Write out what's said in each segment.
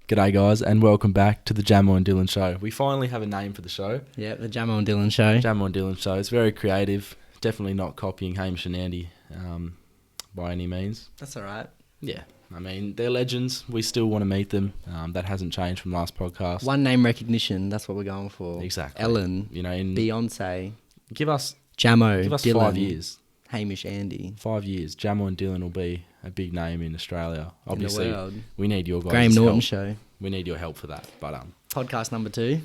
G'day guys and welcome back to the Jamo and Dylan Show. We finally have a name for the show. Yeah, the Jamo and Dylan Show. Jamo and Dylan Show. It's very creative. Definitely not copying Hamish and Andy by any means. That's all right. Yeah, I mean, they're legends. We still want to meet them. That hasn't changed from last podcast. One name recognition, that's what we're going for. Exactly. Ellen, Beyonce. Beyonce, Give us Jamo, Dylan, 5 years. Hamish, Andy. 5 years. Jamo and Dylan will be a big name in Australia. Obviously, in the world. We need your guys' Graham Norton help. Show. We need your help for that. But Podcast number 2.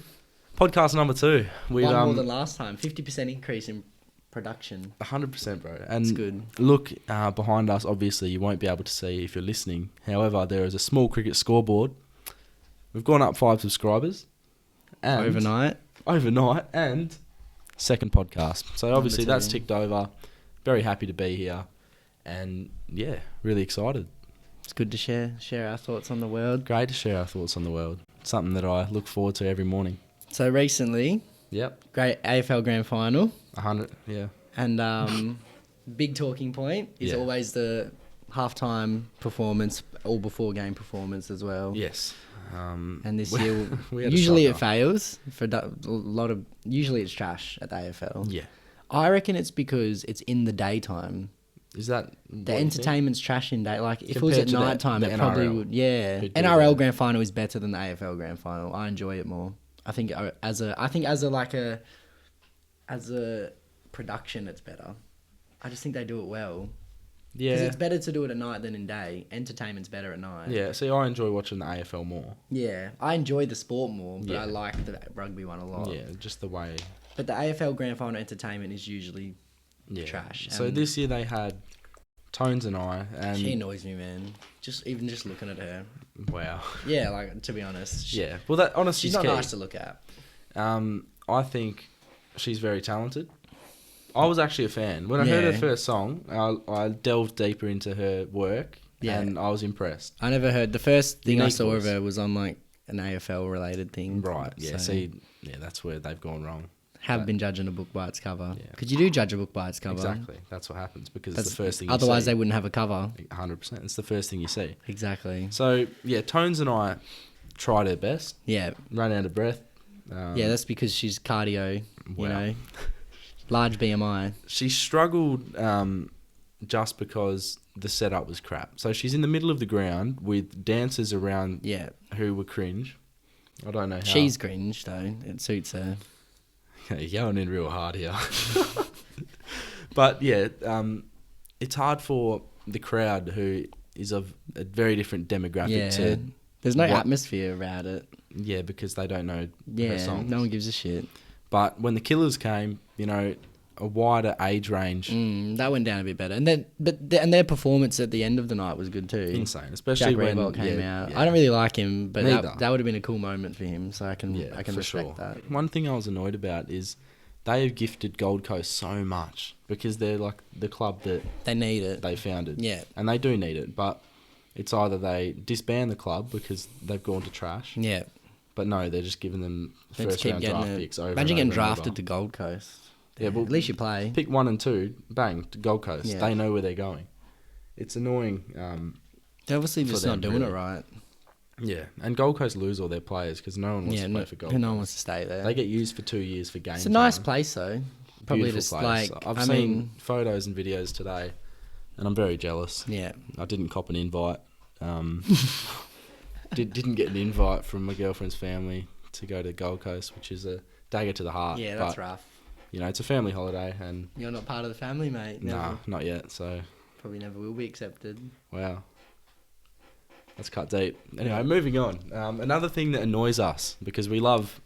Podcast number 2. One more than last time. 50% increase in production. 100%, bro. And it's good. Look behind us. Obviously, you won't be able to see if you're listening. However, there is a small cricket scoreboard. We've gone up 5 subscribers. And overnight, and second podcast. So obviously that's ticked over. Very happy to be here, and yeah, really excited. It's good to share our thoughts on the world. Great to share our thoughts on the world. Something that I look forward to every morning. So recently, great AFL Grand Final. 100, yeah. And big talking point is always the halftime performance, all before game performance as well. Yes. And this year, usually it fails for a lot of. Usually it's trash at the AFL. Yeah. I reckon it's because it's in the daytime. Is that the entertainment's trash in day? Like if it was at night time, it probably would. Yeah, NRL Grand Final is better than the AFL Grand Final. I enjoy it more. I think as a production, it's better. I just think they do it well. Yeah, because it's better to do it at night than in day. Entertainment's better at night. Yeah, see, I enjoy watching the AFL more. Yeah, I enjoy the sport more, but I like the rugby one a lot. Yeah, just the way. But the AFL Grand Final entertainment is usually trash. So this year they had Tones and I, and she annoys me, man. Just looking at her. Wow. Yeah, like to be honest. Yeah. Well, that honestly, she's not nice to look at. I think she's very talented. I was actually a fan when I heard her first song. I delved deeper into her work, and I was impressed. I never heard the first thing I saw of her was on like an AFL related thing. Right. Yeah. So, that's where they've gone wrong. Have been judging a book by its cover. Yeah. Because you do judge a book by its cover. Exactly. That's what happens because it's the first thing you see. Otherwise, they wouldn't have a cover. 100%. It's the first thing you see. Exactly. So, Tones and I tried her best. Yeah. Ran out of breath. That's because she's cardio, you know. Large BMI. She struggled just because the setup was crap. So she's in the middle of the ground with dancers around who were cringe. I don't know how. She's cringe, though. It suits her. You're going in real hard here. But, it's hard for the crowd who is of a very different demographic to... There's no atmosphere about it. Yeah, because they don't know her songs. No one gives a shit. But when the Killers came, a wider age range. That went down a bit better. And then, their performance at the end of the night was good too. Insane, especially Jack when Reebok came out. Yeah. I don't really like him, but that would have been a cool moment for him. So I can respect that. One thing I was annoyed about is they have gifted Gold Coast so much because they're like the club that they need it. They founded. Yeah, and they do need it, but it's either they disband the club because they've gone to trash. Yeah. But no, they're just giving them first round draft picks over. Imagine getting drafted to Gold Coast. Yeah, well, at least you play. Pick 1 and 2, bang, to Gold Coast. Yeah. They know where they're going. It's annoying. They're obviously just not doing it right. Yeah, and Gold Coast lose all their players because no one wants to play for Gold Coast. No one wants to stay there. They get used for 2 years for games. It's a nice place, though. Probably Beautiful just place. I've seen photos and videos today, and I'm very jealous. Yeah. I didn't cop an invite. Didn't get an invite from my girlfriend's family to go to Gold Coast, which is a dagger to the heart. Yeah, that's rough. It's a family holiday, and you're not part of the family, mate. Nah, not yet. So probably never will be accepted. Wow, that's cut deep. Anyway, moving on. Another thing that annoys us because we love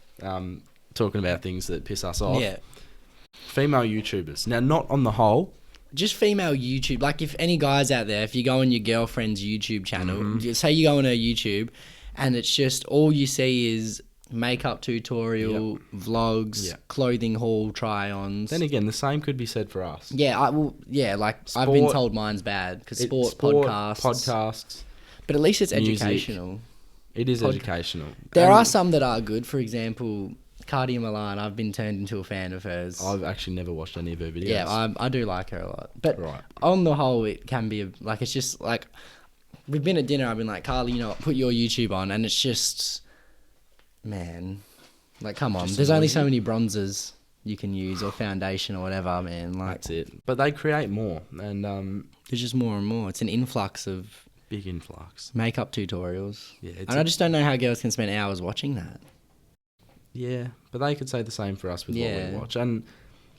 talking about things that piss us off. Yeah. Female YouTubers. Now, not on the whole. Just female YouTube. Like, if any guys out there, if you go on your girlfriend's YouTube channel, say you go on her YouTube, and it's just all you see is makeup tutorial, vlogs, clothing haul try-ons. Then again, the same could be said for us. Yeah, I've been told mine's bad because sport podcasts. But at least it's music. Educational. It is educational. There are some that are good. For example, Cardia Milan, I've been turned into a fan of hers. I've actually never watched any of her videos. Yeah, I do like her a lot. But on the whole, it can be it's just like we've been at dinner. I've been like, Carly, you know what, put your YouTube on, and it's just, man, like, come on. There's only so many bronzes you can use or foundation or whatever, man. Like, that's it. But they create more, and there's just more and more. It's an influx of big influx makeup tutorials. Yeah, and I just don't know how girls can spend hours watching that. Yeah, but they could say the same for us with what we watch, and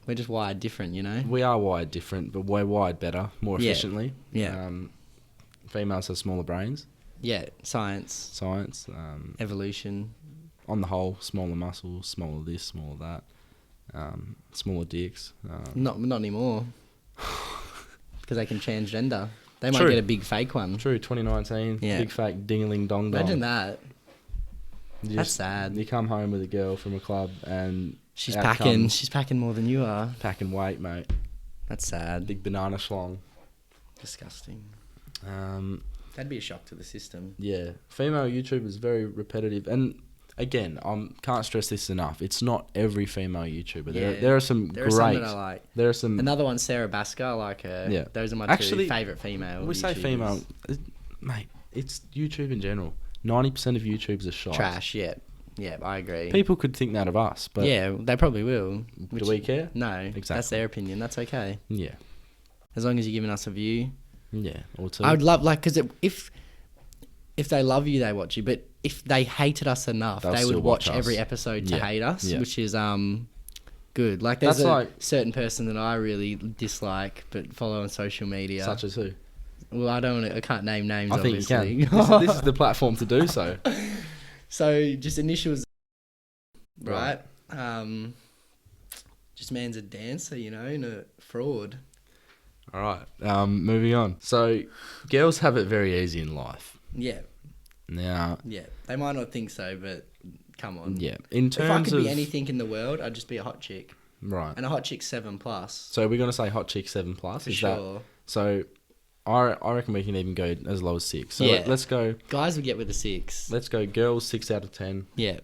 we're just wired different, you know. We are wired different, but we're wired better, more efficiently. Yeah. Females have smaller brains. Yeah, science. Evolution. On the whole, smaller muscles, smaller this, smaller that, smaller dicks. Not anymore. Because they can change gender. They might get a big fake one. True, 2019. Yeah. Big fake ding-a-ling dong dong. Imagine that. That's sad. You come home with a girl from a club and she's packing more than you are. Packing weight, mate. That's sad. Big banana schlong. Disgusting. That'd be a shock to the system. Yeah. Female YouTube is very repetitive. And again, I can't stress this enough. It's not every female YouTuber. There are some great. Some that I like. There are some. Another one, Sarah Basker. I like her. Yeah. Those are my two favourite female we YouTubers. Say female. Mate, it's YouTube in general. 90% of YouTubers are shite. Trash, yeah. Yeah, I agree. People could think that of us, but... Yeah, they probably will. Do we care? No. Exactly. That's their opinion. That's okay. Yeah. As long as you're giving us a view. Yeah, or two. I would love, like, because if they love you, they watch you. But if they hated us enough, they would watch every episode to hate us, which is good. Like, there's a certain person that I really dislike, but follow on social media. Such as who? Well, I can't name names, I obviously. Think you can. This is the platform to do so. So, just initials, right? Just man's a dancer, you know, and a fraud. All right, moving on. So, girls have it very easy in life. Yeah. Now. Yeah, they might not think so, but come on. Yeah. In terms if I could be anything in the world, I'd just be a hot chick. Right. And a hot chick 7+. So, we're going to say hot chick 7+? For sure. So... I reckon we can even go as low as 6. So let's go... Guys would get with a 6. Let's go girls 6 out of 10. Yeah.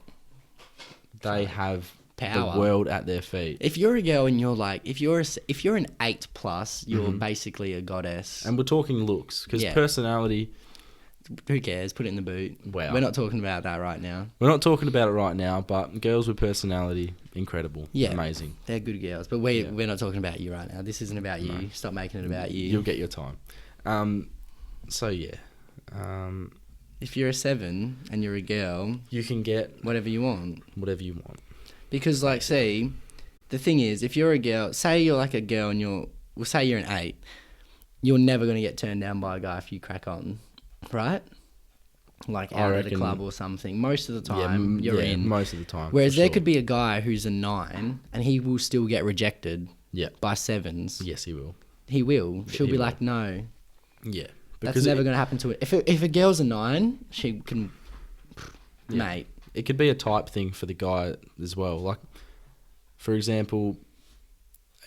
They have power. The world at their feet. If you're a girl and you're like... If you're an 8+, you're basically a goddess. And we're talking looks. Because personality... Who cares? Put it in the boot. Wow. We're not talking about that right now. We're not talking about it right now, but girls with personality, incredible. Yeah. Amazing. They're good girls. But we're not talking about you right now. This isn't about you. No. Stop making it about you. You'll get your time. So yeah, if you're a 7 and you're a girl, you can get whatever you want. Because like, see, the thing is, if you're a girl, say you're like a girl and say you're an 8, you're never going to get turned down by a guy if you crack on, right? Like out at a club or something. Most of the time, you're in. Most of the time. Whereas there could be a guy who's a 9 and he will still get rejected by 7s. Yes, he will. He will. She'll be like, no. Yeah. That's never going to happen to it. If a girl's a 9, she can... Mate. It could be a type thing for the guy as well. Like, for example,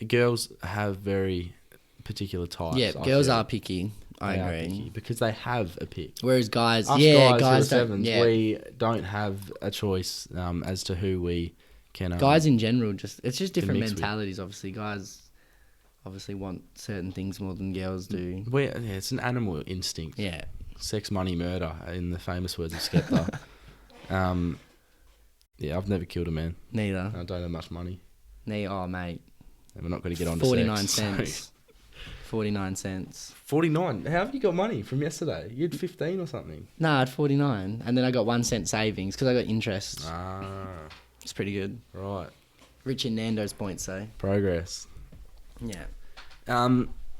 girls have very particular types. Yeah, girls are picky. I agree. Picky because they have a pick. Whereas guys... guys who are 7s, we don't have a choice as to who we can... guys in general, it's just different mentalities, obviously. Guys... obviously want certain things more than girls do. It's an animal instinct. Yeah. Sex, money, murder, in the famous words of Skepta. I've never killed a man. Neither. I don't have much money. Oh, mate. And we're not going to get on to 49 sex. cents. 49 cents. 49? How have you got money from yesterday? You had 15 or something? No, I had 49. And then I got 1 cent savings because I got interest. It's pretty good. Right. Rich in Nando's points, though. Progress. Yeah.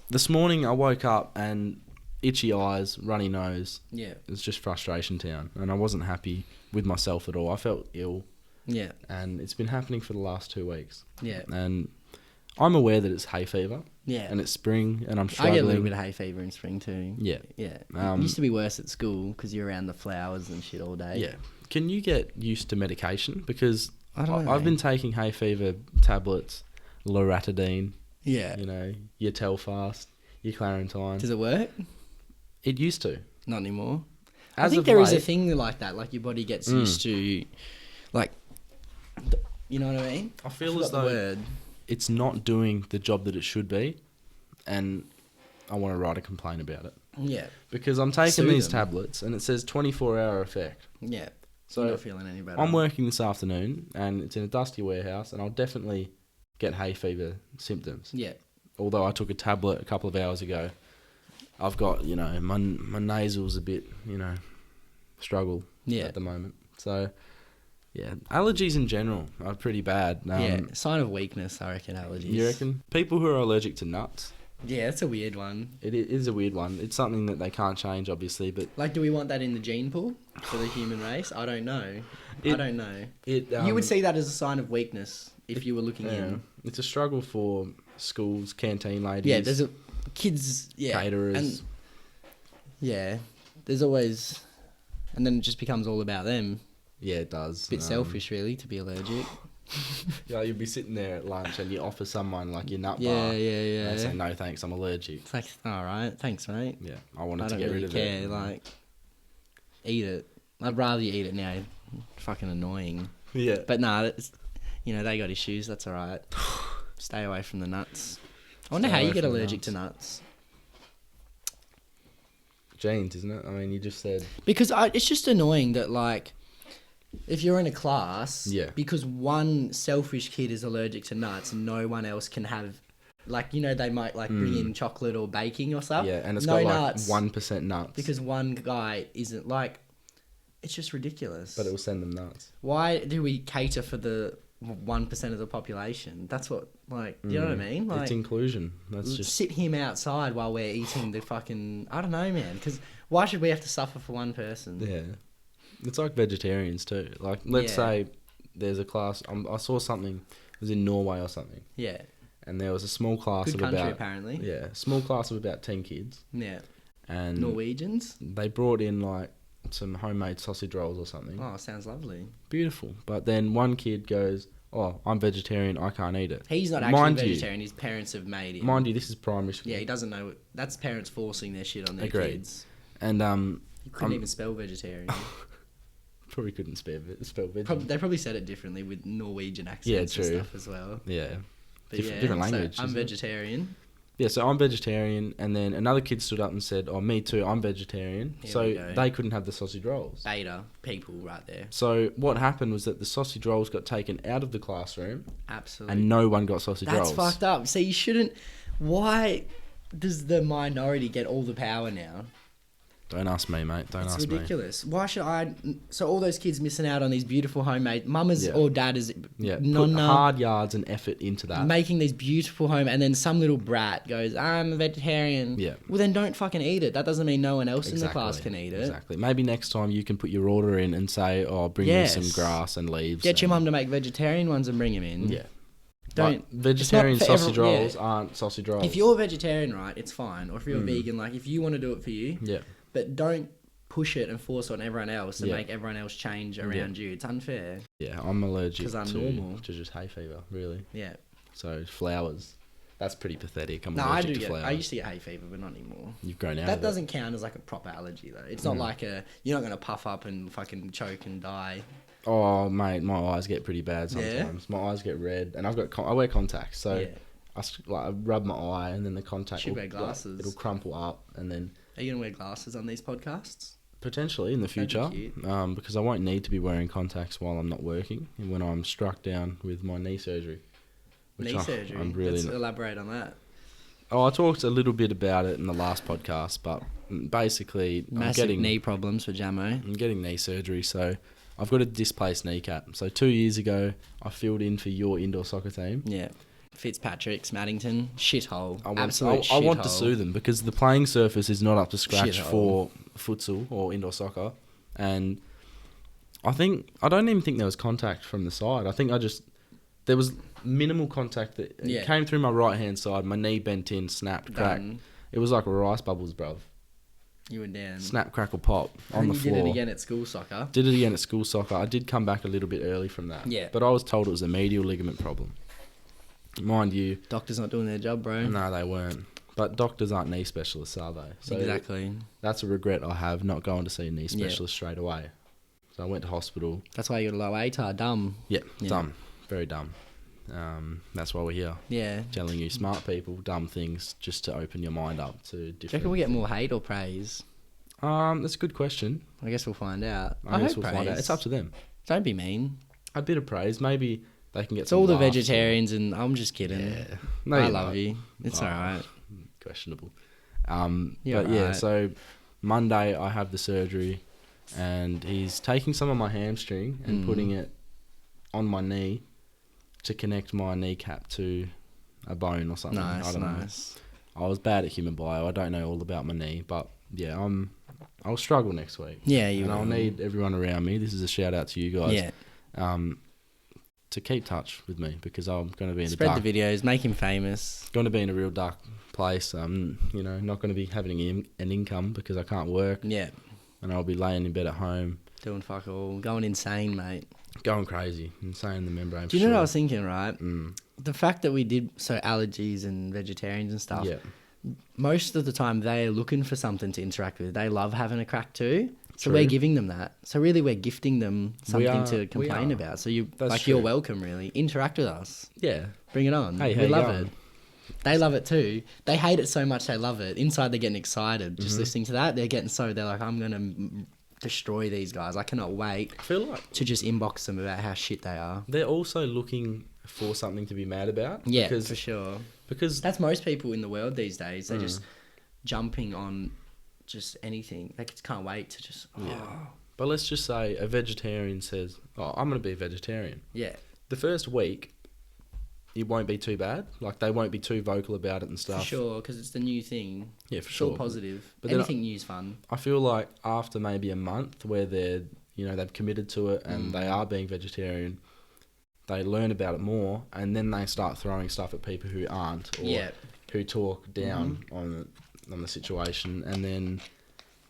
This morning I woke up and itchy eyes, runny nose. Yeah. It was just frustration town, and I wasn't happy with myself at all. I felt ill. Yeah. And it's been happening for the last 2 weeks. Yeah. And I'm aware that it's hay fever. Yeah. And it's spring, and I'm struggling. I get a little bit of hay fever in spring too. Yeah. Yeah. It used to be worse at school because you're around the flowers and shit all day. Yeah. Can you get used to medication? Because I've been taking hay fever tablets, loratadine. Yeah. You know, your Telfast, your Clarentine. Does it work? It used to. Not anymore. I think there is a thing like that. Like your body gets used to, like, you know what I mean? I feel as though it's not doing the job that it should be, and I want to write a complaint about it. Yeah. Because I'm taking these tablets and it says 24-hour effect. Yeah. So you're not feeling any better. I'm working this afternoon and it's in a dusty warehouse and I'll definitely get hay fever symptoms. Yeah. Although I took a tablet a couple of hours ago, I've got, my nasals a bit, struggle at the moment. So, yeah, allergies in general are pretty bad. Sign of weakness, I reckon, allergies. You reckon? People who are allergic to nuts. Yeah, that's a weird one. It is a weird one. It's something that they can't change, obviously, but... Like, do we want that in the gene pool for the human race? I don't know. You would see that as a sign of weakness if you were looking in. It's a struggle for schools, canteen ladies. Yeah, there's kids, caterers. And, there's always... And then it just becomes all about them. Yeah, it does. A bit selfish, really, to be allergic. Yeah, you'd be sitting there at lunch and you offer someone like your nut bar. Yeah. And they say, no, thanks, I'm allergic. It's like, all right, thanks, mate. Yeah, I wanted to get rid of it. Like, eat it. I'd rather you eat it now. Fucking annoying. Yeah. But nah, they got issues. That's all right. Stay away from the nuts. I wonder how you get allergic to nuts. Genes, isn't it? I mean, you just said... Because it's just annoying that, like, if you're in a class, because one selfish kid is allergic to nuts, no one else can have, like, they might, like, bring in chocolate or baking or stuff. Yeah, and it's got, nuts, like, 1% nuts. Because one guy isn't, like... It's just ridiculous. But it will send them nuts. Why do we cater for the 1% of the population? That's what, like, you know what I mean? Like, it's inclusion. That's just... Sit him outside while we're eating the fucking... I don't know, man. Because why should we have to suffer for one person? Yeah. It's like vegetarians too. Like, let's say there's a class... I saw something. It was in Norway or something. Yeah. And there was a small class Good of country, about... apparently. Yeah. Small class of about 10 kids. Yeah. And... Norwegians? They brought in, like, some homemade sausage rolls or something. Oh, sounds lovely. Beautiful. But then one kid goes, oh, I'm vegetarian, I can't eat it. He's not actually vegetarian, his parents have made him. Mind you, this is primary school. Yeah, he doesn't know. That's parents forcing their shit on their kids. And, he couldn't even spell vegetarian. Probably couldn't spell vegetarian. They probably said it differently with Norwegian accents and stuff as well. Yeah. But different language. So I'm vegetarian. Yeah, so I'm vegetarian, and then another kid stood up and said, oh, me too, I'm vegetarian. So they couldn't have the sausage rolls. Beta people right there. So what happened was that the sausage rolls got taken out of the classroom. Absolutely. And no one got sausage rolls. That's fucked up. See, you shouldn't... Why does the minority get all the power now? Don't ask me, mate. It's ridiculous. Why should I... So all those kids missing out on these beautiful homemade... Mamas or dadas... put hard yards and effort into that. Making these beautiful home... And then some little brat goes, I'm a vegetarian. Yeah. Well, then don't fucking eat it. That doesn't mean no one else in the class can eat it. Exactly. Maybe next time you can put your order in and say, oh, bring me some grass and leaves. Get your mum to make vegetarian ones and bring them in. Yeah. Don't... vegetarian sausage rolls aren't sausage rolls. If you're a vegetarian, right, it's fine. Or if you're a vegan, like, if you want to do it for you... Yeah. But don't push it and force it on everyone else and make everyone else change around you. It's unfair. Yeah, I'm allergic normal. to just hay fever, really. Yeah. So flowers, that's pretty pathetic. I'm allergic to flowers. I used to get hay fever, but not anymore. You've grown out That of doesn't count as like a proper allergy though. It's not like you're not going to puff up and fucking choke and die. Oh, mate, my eyes get pretty bad sometimes. Yeah? My eyes get red, and I wear contacts, so I rub my eye, and then the contact will, wear glasses. It'll crumple up, and then... Are you going to wear glasses on these podcasts? Potentially in the future, because I won't need to be wearing contacts while I'm not working, and when I'm struck down with my knee surgery. Surgery? Let's elaborate on that. Oh, I talked a little bit about it in the last podcast, but basically... Massive knee problems for Jamo. I'm getting knee surgery, so... I've got a displaced kneecap. So 2 years ago, I filled in for your indoor soccer team. Yeah. Fitzpatrick's, Maddington, shithole. I want to sue them because the playing surface is not up to scratch for futsal or indoor soccer. And I don't even think there was contact from the side. I think there was minimal contact that came through my right-hand side. My knee bent in, snapped, cracked. It was like rice bubbles, bruv. You were down. Snap, crackle, pop on the floor. You did it again at school soccer. I did come back a little bit early from that. Yeah. But I was told it was a medial ligament problem. Mind you... Doctors not doing their job, bro. No, they weren't. But doctors aren't knee specialists, are they? So exactly. That's a regret I have, not going to see a knee specialist straight away. So I went to hospital. That's why you got a low ATAR, dumb. Yeah, dumb. Very dumb. That's why we're here. Yeah. Telling you smart people, dumb things, just to open your mind up to different. Do you reckon we'll get more hate or praise? That's a good question. I guess we'll find out. I guess we'll find out. It's up to them. Don't be mean. A bit of praise, maybe they can get. It's all the vegetarians, and I'm just kidding. Yeah. No, I love you. It's all right. Questionable. You're but yeah, right. so Monday I have the surgery, and he's taking some of my hamstring and putting it on my knee to connect my kneecap to a bone or something. I don't know. I was bad at human bio. I don't know all about my knee, but yeah, I'll struggle next week. Yeah, I'll need everyone around me. This is a shout out to you guys. Yeah. To keep touch with me, because I'm going to be in Spread the videos, make him famous. Going to be in a real dark place. You know, not going to be having an income because I can't work. Yeah. And I'll be laying in bed at home. Doing fuck all. Going insane, mate. Going crazy. Insane in the membrane. Do you know what I was thinking, right? The fact that we did allergies and vegetarians and stuff. Yeah. Most of the time they're looking for something to interact with. They love having a crack too. So True. we're giving them that. So really we're gifting them something to complain about. So you're welcome, really. Interact with us. Yeah. Bring it on. Hey, we love it. They love it too. They hate it so much they love it. Inside they're getting excited. Just listening to that, they're like, I'm going to destroy these guys. I cannot wait I feel like to just inbox them about how shit they are. they're also looking for something to be mad about. Yeah, for sure. Because that's most people in the world these days. They're just jumping on just anything. They just can't wait to just... But let's just say a vegetarian says, I'm going to be a vegetarian. Yeah. The first week, it won't be too bad. Like, they won't be too vocal about it and stuff. For sure, because it's the new thing. Yeah, for it's sure. all positive. But anything new is fun. I feel like after maybe a month where they've committed to it and they are being vegetarian, they learn about it more, and then they start throwing stuff at people who aren't, or who talk down on the situation, and then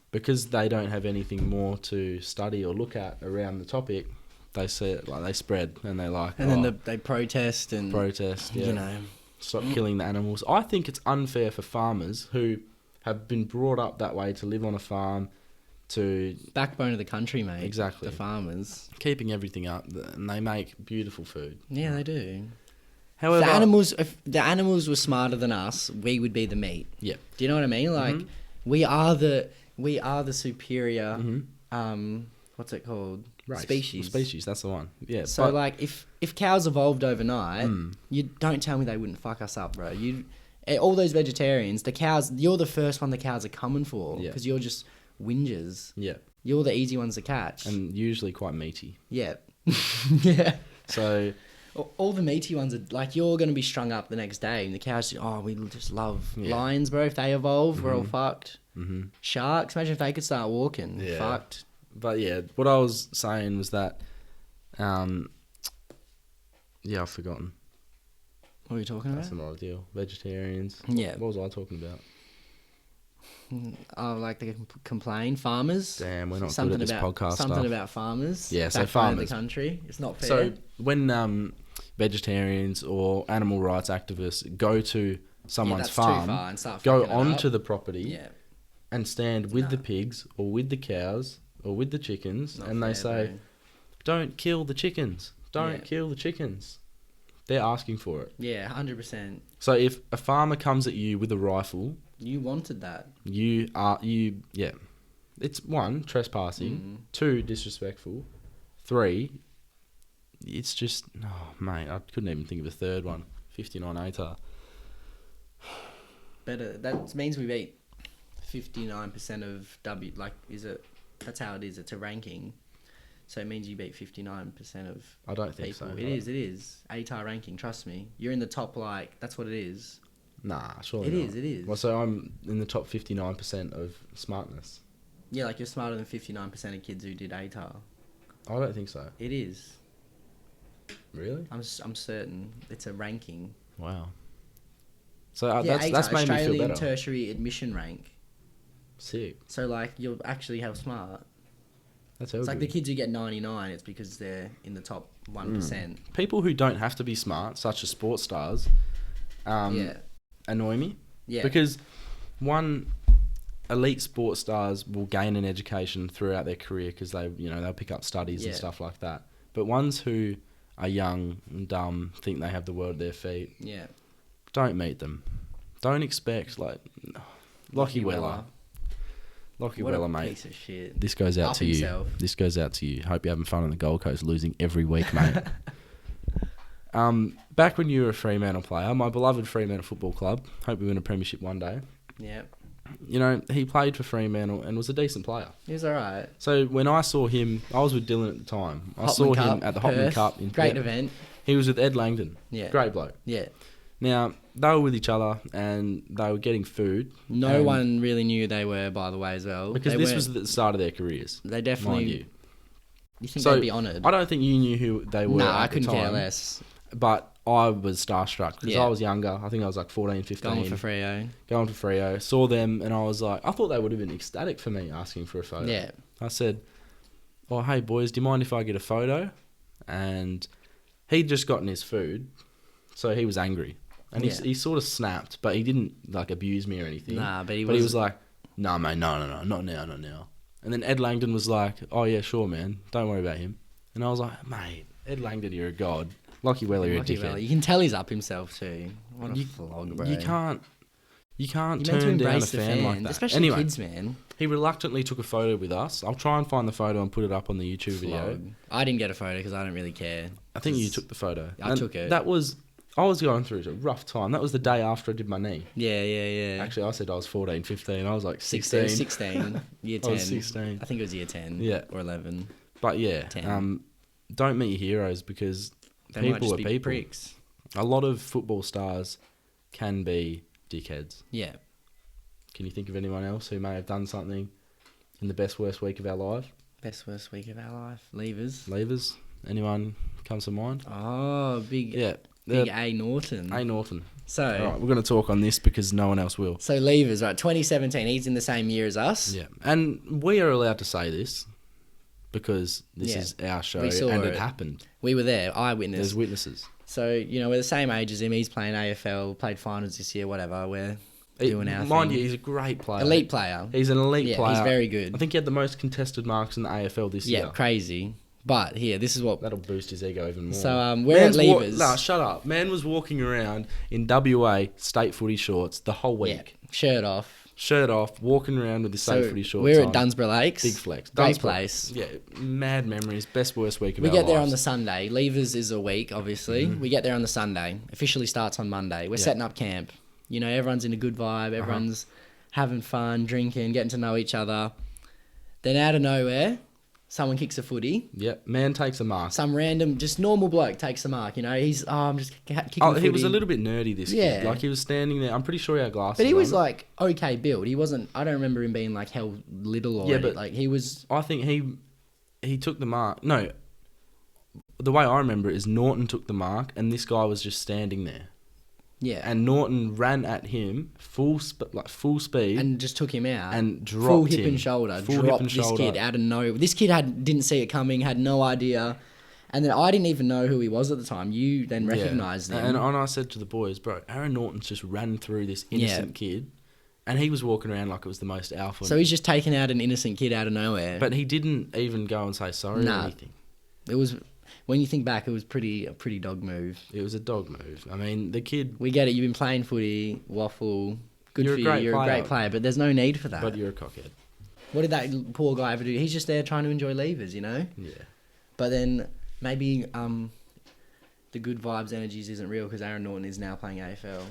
because they don't have anything more to study or look at around the topic, they say it, like, they spread, and they like, and then they protest and stop killing the animals. I think it's unfair for farmers who have been brought up that way to live on a farm, to backbone of the country, mate. Exactly. The farmers keeping everything up, and they make beautiful food. Yeah, they do. However, if the animals were smarter than us, we would be the meat. Yeah. Do you know what I mean? Like we are the superior what's it called? Race. Species. Species, that's the one. Yeah. So like if cows evolved overnight, you don't tell me they wouldn't fuck us up, bro. All those vegetarians, the cows, you're the first one the cows are coming for, because you're just whingers. Yeah. You're the easy ones to catch. And usually quite meaty. Yeah. Yeah. So all the meaty ones are like, you're going to be strung up the next day, and the cows, we just love lions, bro. If they evolve, we're all fucked. Sharks, imagine if they could start walking. Yeah. Fucked. But yeah, what I was saying was that, I've forgotten. What are you talking about? That's not ideal. Vegetarians. Yeah. What was I talking about? Like they complain. Farmers. Damn, we're not good at this podcast Something stuff. about farmers. Yeah, so farmers. farmers. The country. It's not fair. So when vegetarians or animal rights activists go to someone's farm, and start go fucking it up. onto the property and stand with the pigs or with the cows or with the chickens, and they say, "Don't kill the chickens. Don't kill the chickens." They're asking for it. Yeah, 100%. So if a farmer comes at you with a rifle, you wanted that. It's 1, trespassing, 2, disrespectful, 3, it's just, mate, I couldn't even think of a third one. 59 ATAR. Better. That means we beat 59% of W. Like, that's how it is. It's a ranking. So it means you beat 59% of I don't think people. so. It is. ATAR ranking, trust me. You're in the top, that's what it is. Nah, surely It is. Well, so I'm in the top 59% of smartness. Yeah, like you're smarter than 59% of kids who did ATAR. I don't think so. It is. Really? I'm certain. It's a ranking. Wow. So ATAR, that's made me feel Australian better. Tertiary Admission Rank. Sick. So like you're actually how smart. That's It's like the kids who get 99, it's because they're in the top 1%. People who don't have to be smart, such as sports stars, annoy me. Yeah. Because elite sports stars will gain an education throughout their career because they'll pick up studies and stuff like that. But ones who are young and dumb, think they have the world at their feet. Yeah. Don't meet them. Don't expect, Lockie Weller. Lockie Weller, mate. Piece of shit. This goes out Up to himself. you. This goes out to you. Hope you're having fun on the Gold Coast, losing every week, mate. Back when you were a Fremantle player, my beloved Fremantle Football Club, hope we win a premiership one day. Yeah. You know, he played for Fremantle and was a decent player. He was all right. So when I saw him, I was with Dylan at the time. I saw him at the Hopman Cup. Great event. He was with Ed Langdon. Yeah. Great bloke. Yeah. Now, they were with each other and they were getting food. No one really knew who they were, by the way, as well. Because this was at the start of their careers. They definitely... Mind you. You think they'd be honoured? I don't think you knew who they were No, at I couldn't the time, care less. But I was starstruck because I was younger. I think I was like 14, 15. Going for Freo. Going for Freo. Saw them and I was like... I thought they would have been ecstatic for me asking for a photo. Yeah. I said, oh, hey, boys, do you mind if I get a photo? And he'd just gotten his food, so he was angry. And he sort of snapped, but he didn't, abuse me or anything. Nah, but he was like, nah, mate, no, not now. And then Ed Langdon was like, oh, yeah, sure, man. Don't worry about him. And I was like, mate, Ed Langdon, you're a god. Lockie Weller, you're a dickhead. You can tell he's up himself, too. What a flog, bro. You can't turn down a fan like that. Especially kids, man. He reluctantly took a photo with us. I'll try and find the photo and put it up on the YouTube video. I didn't get a photo because I don't really care. I think you took the photo. I took it. I was going through a rough time. That was the day after I did my knee. Yeah. Actually, I said I was 14, 15. I was like 16. 16. Year 10. I was 16. I think it was year 10. Yeah. Or 11. But yeah, 10. Don't meet your heroes because they people might just are be people. Pricks. A lot of football stars can be dickheads. Yeah. Can you think of anyone else who may have done something in the best, worst week of our life? Best, worst week of our life. Levers? Anyone comes to mind? Oh, big A. Norton. A. Norton. So, all right, we're going to talk on this because no one else will. So, Levers, right, 2017, he's in the same year as us. Yeah, and we are allowed to say this because this is our show and it happened. We were there, eyewitness. There's witnesses. So, we're the same age as him. He's playing AFL, played finals this year, whatever. We're doing our thing. Mind you, he's a great player. Elite player. He's an elite player. He's very good. I think he had the most contested marks in the AFL this year. Yeah, crazy. But here, this is what... That'll boost his ego even more. So, we're at Levers. Nah, shut up. Man was walking around in WA state footy shorts the whole week. Yeah, Shirt off, walking around with the state footy shorts we're on. at Dunsborough Lakes. Big flex. Great place. Yeah, mad memories. Best, worst week of our lives. We get there lives. on the Sunday. Levers is a week, obviously. We get there on the Sunday. Officially starts on Monday. We're setting up camp. Everyone's in a good vibe. Everyone's having fun, drinking, getting to know each other. Then out of nowhere... Someone kicks a footy. Yep, man takes a mark. Some random, just normal bloke takes a mark. He's, I'm just kicking the footy. He was a little bit nerdy, this kid. Like, he was standing there. I'm pretty sure he had glasses But he was, on. Okay build. He wasn't, I don't remember him being, hell little or anything. But, he was... I think he took the mark. No, the way I remember it is Norton took the mark and this guy was just standing there. Yeah. And Norton ran at him full speed. And just took him out. And dropped him. Full hip and shoulder. Dropped this kid out of nowhere. This kid didn't see it coming, had no idea. And then I didn't even know who he was at the time. You then recognised him. And I said to the boys, bro, Aaron Norton's just ran through this innocent kid. And he was walking around like it was the most alpha. So he's just taking out an innocent kid out of nowhere. But he didn't even go and say sorry or anything. It was... When you think back, it was a pretty dog move. It was a dog move. I mean, the kid... We get it. You've been playing footy, waffle. Good for you. You're a great player, but there's no need for that. But you're a cockhead. What did that poor guy ever do? He's just there trying to enjoy Levers, Yeah. But then maybe the good vibes energies isn't real because Aaron Norton is now playing AFL.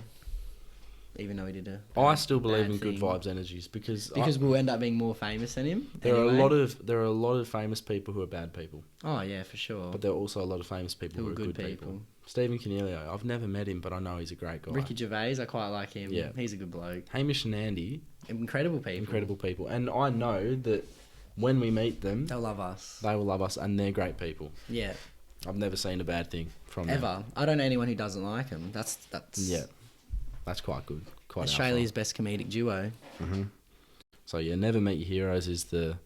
Even though he did I still believe in good vibes energies because we'll end up being more famous than him. There are a lot of famous people who are bad people. Oh yeah, for sure. But there are also a lot of famous people who are good people. Stephen Cornelio, I've never met him, but I know he's a great guy. Ricky Gervais, I quite like him. Yeah, he's a good bloke. Hamish and Andy, incredible people. And I know that when we meet them, they'll love us. They will love us, and they're great people. Yeah, I've never seen a bad thing from them. Ever. I don't know anyone who doesn't like them. That's That's quite good. Australia's best comedic duo. Mm-hmm. So yeah, never meet your heroes is the...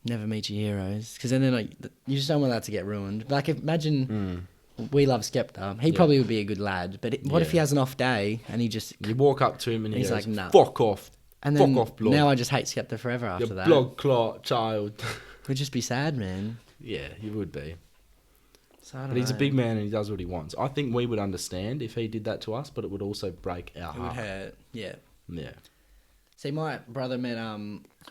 Never meet your heroes. Because then you just don't want that to get ruined. Imagine we love Skepta. He probably would be a good lad. But what if he has an off day and he just... You walk up to him and he's like, nah. Fuck off. And then fuck off, blog. Now I just hate Skepta forever after that. Blog clot child. We'd just be sad, man. Yeah, you would be. So I don't But he's a know. big man and he does what he wants. I think we would understand if he did that to us, but it would also break our It would heart. hurt. Yeah. Yeah. See, my brother met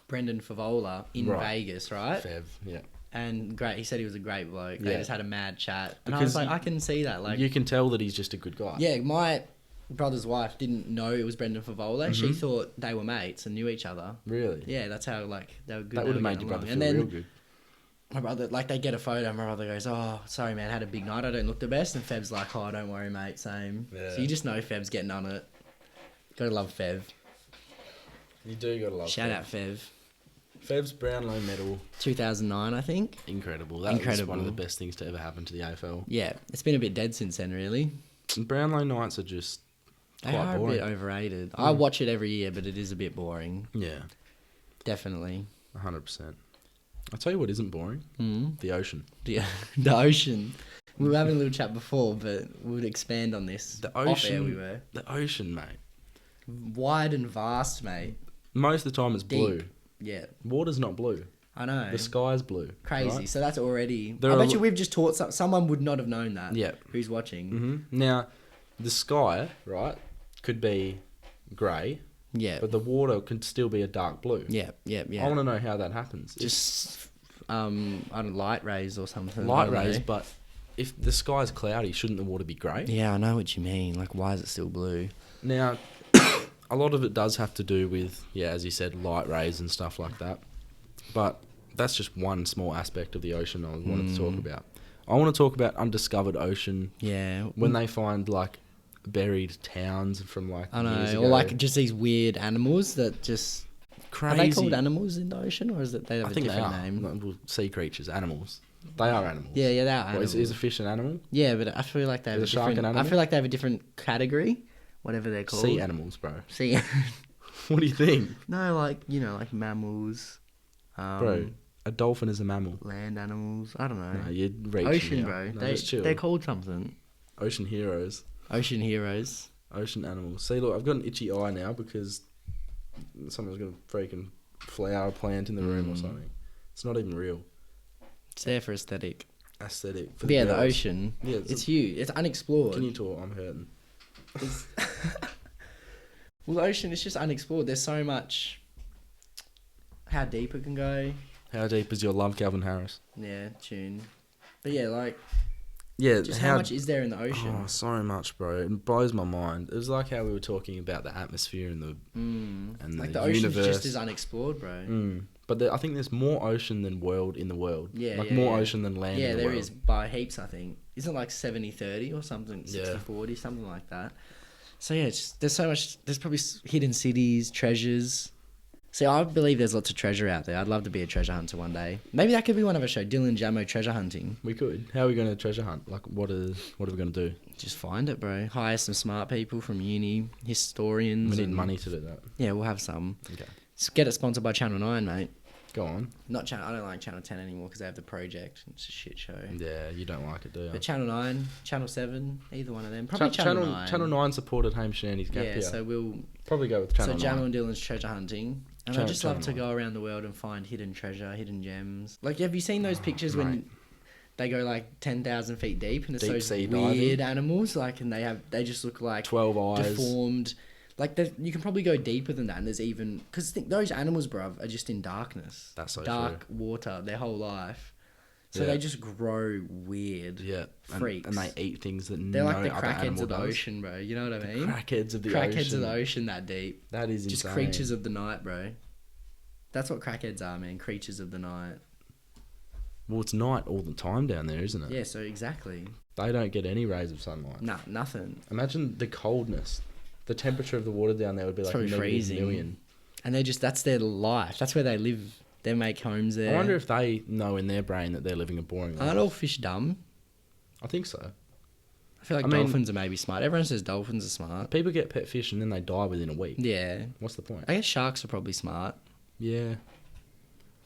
Brendan Favola in Right. Vegas, right? Fev, yeah. And great. He said he was a great bloke. They Yeah. just had a mad chat, and I Because was like, I can see that. Like, you can tell that he's just a good guy. yeah, my brother's wife didn't know it was Brendan Favola. She Mhm. thought they were mates and knew each other. Really? Yeah, that's how like they were good. That they would have were made getting your brother along. feel And real then good. my brother, like, they get a photo. My brother goes, "Oh, sorry, man, had a big night. I don't look the best." And Feb's like, "Oh, don't worry, mate. Same." Yeah. So you just know Feb's getting on it. Gotta love Fev. You do gotta love Shout Fev. out Fev. Fev's Brownlow medal. 2009, I think. Incredible. That was one of the best things to ever happen to the AFL. Yeah, it's been a bit dead since then, really. And Brownlow nights are just They quite are boring. a bit overrated. I watch it every year, but it is a bit boring. Yeah, Definitely. 100%. I'll tell you what isn't boring. The ocean. The ocean. We were having a little chat before, but we would expand on this. The Off air ocean. we were. The ocean, mate. Wide and vast, mate. Most of the time it's blue. Deep. Yeah, Water's not blue. I know. The sky's blue. Crazy. right? So that's already. There I are bet a you we've just taught someone would not have known that. Yeah. Who's watching? hmm Now, the sky, right, could be grey, Yeah. but the water could still be a dark blue. Yeah. Yeah. Yeah. I want to know how that happens. Just I don't know, light rays or something. Light I don't rays, know. but if the sky's cloudy, shouldn't the water be grey? Yeah, I know what you mean. Like, why is it still blue? Now, a lot of it does have to do with, as you said, light rays and stuff like that. But that's just one small aspect of the ocean I wanted to talk about. I want to talk about undiscovered ocean. Yeah. When they find, like, buried towns from, like, I years know, ago. or like just these weird animals that just Crazy. are they called animals in the ocean, or is it they have I a think they different are. name? Well, sea creatures, animals. They are animals. Yeah, they are What, animals. is a fish an animal? Yeah, but I feel like they have Is a a shark different. an I animal? feel like they have a different category, whatever they're called. Sea animals, bro. Sea. What do you think? No, like like mammals. Bro, a dolphin is a mammal. Land animals. I don't know. No, you're reaching Ocean, now. bro. No, just chill. They're called something. Ocean heroes. Ocean heroes. Ocean animals. See, look, I've got an itchy eye now because someone's got a freaking flower plant in the room or something. It's not even real. It's there for aesthetic. Aesthetic. For But yeah, the girls. ocean. Yeah, It's huge. It's unexplored. Can you talk? I'm hurting. Well, the ocean is just unexplored. There's so much. How deep it can go. How deep is your love, Calvin Harris? Yeah, tune. But yeah, like, Yeah, just how much is there in the ocean? Oh, so much, bro. It blows my mind. It was like how we were talking about the atmosphere and the and Like, the the ocean's universe. just as unexplored, bro. But I think there's more ocean than world in the world. Yeah, like yeah, more yeah. ocean than land. Yeah, in the there world. is by heaps, I think. Isn't it like 70-30 or something? Yeah. 60-40, something like that. So yeah, there's so much. There's probably hidden cities, treasures. See, I believe there's lots of treasure out there. I'd love to be a treasure hunter one day. Maybe that could be one of our show, Dylan Jamo treasure hunting. We could. How are we going to treasure hunt? Like, what are we going to do? Just find it, bro. Hire some smart people from uni, historians. We need and- money to do that. Yeah, we'll have some. Okay. Let's get it sponsored by Channel 9, mate. Go on. Not Channel. I don't like Channel 10 anymore because they have the project. It's a shit show. Yeah, you don't like it, do you? But Channel 9, Channel 7, either one of them. Probably Channel 9. Channel 9 supported Hamish and Andy's Gap Yeah, Year. so we'll. Probably go with Channel So 9. Jamo and Dylan's treasure hunting. And I Channel- just love to Channel go around the world and find hidden treasure, hidden gems. Like, have you seen those pictures when mate. they go like 10,000 feet deep and it's Deep those sea weird diving. animals? Like, and they just look like 12 eyes. deformed. Like, you can probably go deeper than that. And there's even because those animals, bruv, are just in darkness. That's so dark water their whole life. So Yeah. they just grow weird. Yeah. Freaks. And they eat things that They're no like the other crackheads animal of the does. ocean, bro. You know what I mean? Crackheads of the Crackheads ocean. of the ocean that deep. That is Just insane. creatures of the night, bro. That's what crackheads are, man. Creatures of the night. Well, it's night all the time down there, isn't it? Yeah, so exactly. They don't get any rays of sunlight. Nah, nothing. Imagine the coldness. The temperature of the water down there would be It's like probably negative freezing. million. And that's their life. That's where they live. They make homes there. I wonder if they know in their brain that they're living a boring life. Aren't all fish dumb? I think so. I feel like I mean- dolphins are maybe smart. Everyone says dolphins are smart. People get pet fish and then they die within a week. Yeah. What's the point? I guess sharks are probably smart. Yeah.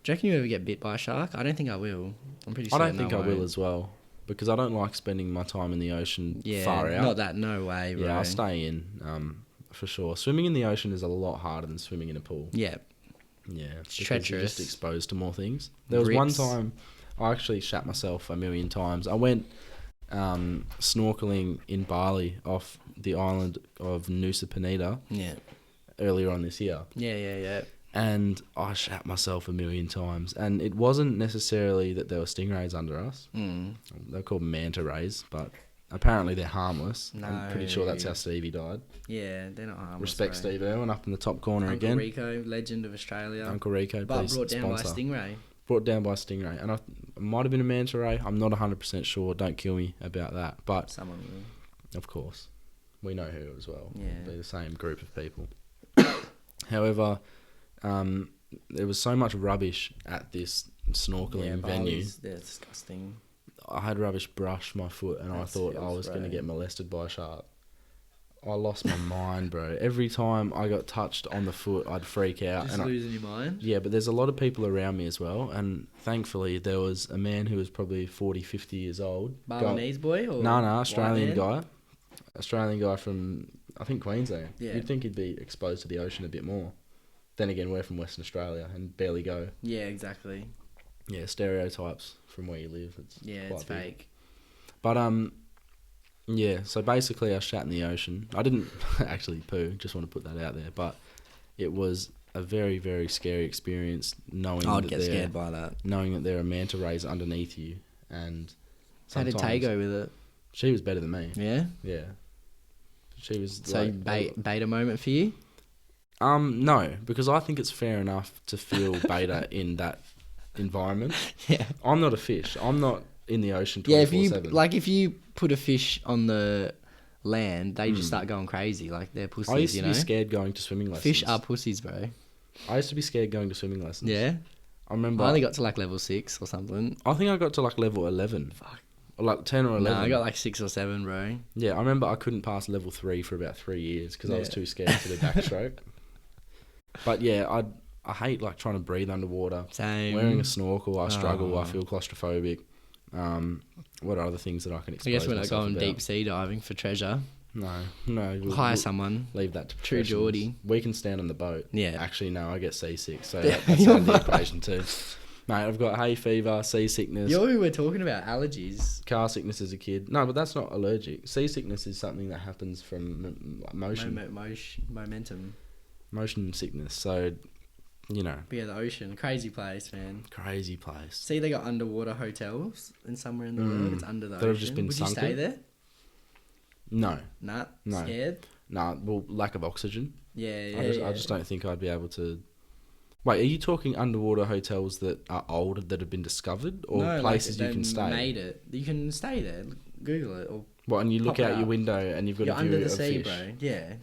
Do you reckon you ever get bit by a shark? I don't think I will. I'm pretty I certain don't think I will won't. as well. Because I don't like spending my time in the ocean Yeah, far out. not that. No way, bro. Yeah, I'll stay in, for sure. Swimming in the ocean is a lot harder than swimming in a pool. Yeah. Yeah. It's because treacherous. You're just exposed to more things. There was one Rips. time I actually shat myself a million times. I went snorkeling in Bali off the island of Nusa Penida. Yeah. Earlier on this year. Yeah. And I shat myself a million times. And it wasn't necessarily that there were stingrays under us. They're called Manta Rays, but apparently they're harmless. No. I'm pretty sure that's how Stevie died. Yeah, they're not harmless. Respect Steve Irwin up in the top corner Uncle again. Uncle Rico, legend of Australia. Uncle Rico, but please brought down sponsor. by a stingray. Brought down by a stingray. And it might have been a manta ray. I'm not 100% sure. Don't kill me about that. But someone will. Of course. We know who as well. Yeah. They're the same group of people. However, there was so much rubbish at this snorkeling venue. They're disgusting. I had rubbish brush my foot and I thought I was going to get molested by a shark. I lost my mind, bro. Every time I got touched on the foot, I'd freak out. Just losing your mind? Yeah, but there's a lot of people around me as well. And thankfully, there was a man who was probably 40, 50 years old. Balinese boy? Or no, Australian guy. Australian guy from, I think, Queensland. Yeah. You'd think he'd be exposed to the ocean a bit more. Then again, we're from Western Australia and barely go. Yeah, exactly. Yeah, stereotypes from where you live. It's fake. But, yeah, so basically I shat in the ocean. I didn't actually poo, just want to put that out there. But it was a very, very scary experience knowing I'd get scared by that. Knowing that there are manta rays underneath you. And how did Tay go with it? She was better than me. Yeah? Yeah. She was so beta moment for you? No, because I think it's fair enough to feel beta in that environment. Yeah. I'm not a fish. I'm not in the ocean 24/7. Yeah, if you put a fish on the land, they just start going crazy. Like, they're pussies, I used to be scared going to swimming lessons. Fish are pussies, bro. I used to be scared going to swimming lessons. Yeah? I remember... I only got to, like, level 6 or something. I think I got to, like, level 11. Fuck. Or, like, 10 or 11. No, I got, like, 6 or 7, bro. Yeah, I remember I couldn't pass level 3 for about 3 years because I was too scared to do backstroke. But, yeah, I hate, like, trying to breathe underwater. Same. Wearing a snorkel, I struggle. I feel claustrophobic. What are other things that I can expose I guess we're not myself going about? deep sea diving for treasure. No. Hire someone. Leave that to True Geordie. We can stand on the boat. Yeah. Actually, no, I get seasick, so that's out of the equation too. Mate, I've got hay fever, seasickness. You're who we're talking about, allergies. Car sickness as a kid. No, but that's not allergic. Seasickness is something that happens from motion. Momentum. Motion sickness, so, you know. But yeah, the ocean. Crazy place, man. Crazy place. See, they got underwater hotels in somewhere in the world. It's under the ocean. That have just been Would sunken? you stay there? No. Nah? No. Scared? Nah, well, lack of oxygen. Yeah. I just don't think I'd be able to... Wait, are you talking underwater hotels that are old, that have been discovered? Or no, places you can stay? Made it. You can stay there. Google it. Or what, and you look out your window and you've got a view under the of sea, fish? bro. Yeah.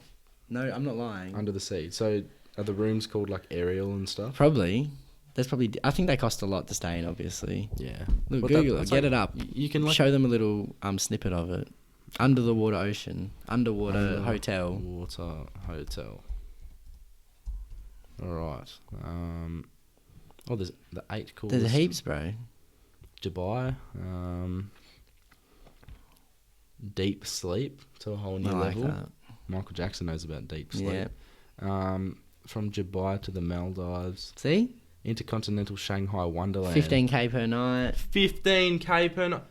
No, I'm not lying. Under the sea. So are the rooms called like aerial and stuff? Probably. I think they cost a lot to stay in, obviously. Yeah. Look, Google it. Get it up. You can like show them a little snippet of it. Under the water ocean. Underwater hotel. Water hotel. All right. There's the 8 coolest. There's heaps, bro. Dubai. Deep sleep to a whole new level. That. Michael Jackson knows about deep sleep. Yeah. From Dubai to the Maldives. See? Intercontinental Shanghai Wonderland. 15k per night. 15k per night.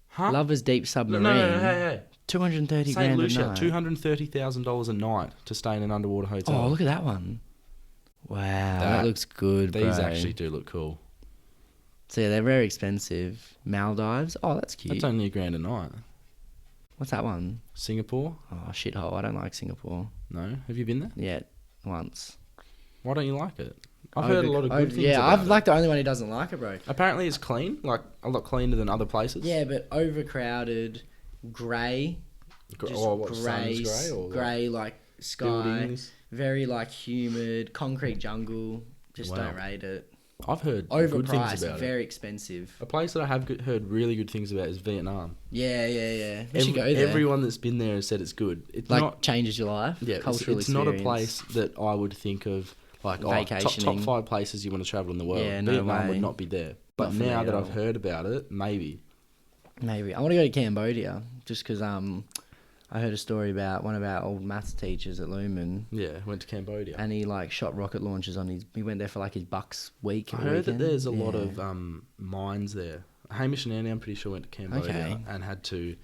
Huh? Lover's Deep Submarine. No, hey. 230 St. grand Lucia, a night. $230,000 a night to stay in an underwater hotel. Oh, look at that one. Wow, that looks good, bro. These actually do look cool. So yeah, they're very expensive. Maldives. Oh, that's cute. That's only $1,000 a night. What's that one? Singapore. Oh, shithole. I don't like Singapore. No? Have you been there? Yeah, once. Why don't you like it? I've heard a lot of good things yeah, about I'm like the only one who doesn't like it, bro. Apparently it's clean, like a lot cleaner than other places. Yeah, but overcrowded, grey. Grey, like sky. Buildings. Very like humid, concrete jungle. Just don't rate it. I've heard good things Overpriced, about very it. expensive. A place that I have heard really good things about is Vietnam. Yeah. We should go there. Everyone that's been there has said it's good. It's like not changes your life. Yeah, cultural it's not a place that I would think of like top 5 places you want to travel in the world. Yeah, no Vietnam way. would not be there. But Not for now me that at I've all. heard about it, maybe. I want to go to Cambodia just because I heard a story about one of our old maths teachers at Lumen. Yeah, went to Cambodia. And he like shot rocket launches on he went there for like his Bucks week. I heard that there's a lot of mines there. Hamish and Andy, I'm pretty sure, went to Cambodia and had to